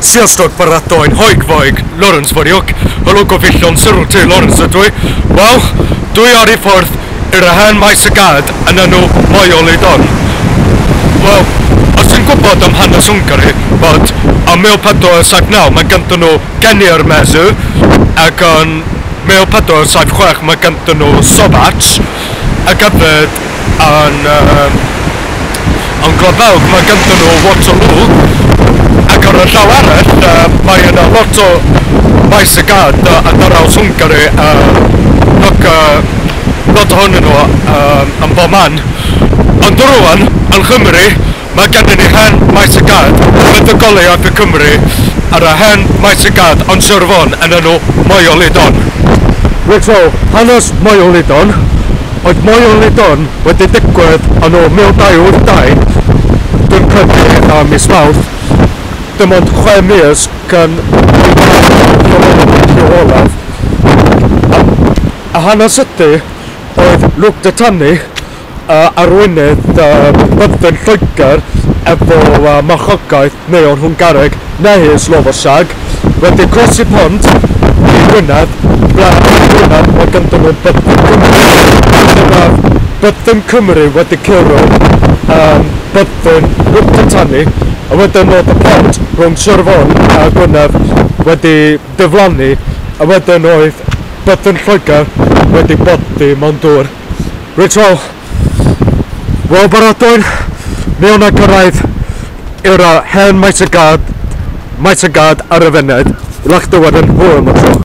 Sziasztok barátaim, vagyok, Lawrence vagyok, halogofillon szörülté Lawrence dwi. Wel, dwi ar I ffordd i'r hen maes y gad yn enw Moel y Don. Wel, os ti'n gwybod am hanes Hwngari, bod am 1479 mae ganddyn nhw Kenyérmező, ac yn 1476 mae ganddyn nhw Szabács, ac hefyd yn Glabawg mae ganddyn nhw Waterloo, ac ar y llaw arall mae yna lot o maes y gad yn araws Hwngari, lot ohonyn nhw yn bob man. Ond rwan, yn Cymru, mae gennyn ni hen maes y gad, buddugoliaeth y Cymru, ar y hen maes y gad ond Sir Fon yn enw Moel y Don. Reit o, hanes Moel y Don, oedd Moel y Don wedi digwydd yn o 1282, dwi'n credu mis Mawrth, dim ond 6 mis gan Olaf. A hanes ydy oedd lwg dy tannu arweinydd byddin Lloegr efo marchogaeth neon Hwngarieg neu Slofosag wedi crosi pont I Wnath, Gwynedd mae ganddyn nhw byddin Cymru wedi curo byddin lwg dy tannu, a wedyn oedd y pont rhwng Sir Fon a Gwynedd wedi diflannu, a wedyn oedd byddin Lloegr wedi boddi mewn dŵr. Reit wel baradwy'n, mi o'na gyrraedd i'r hen maes y gad ar y funud. I lach dywed yn hwyl yn y tro.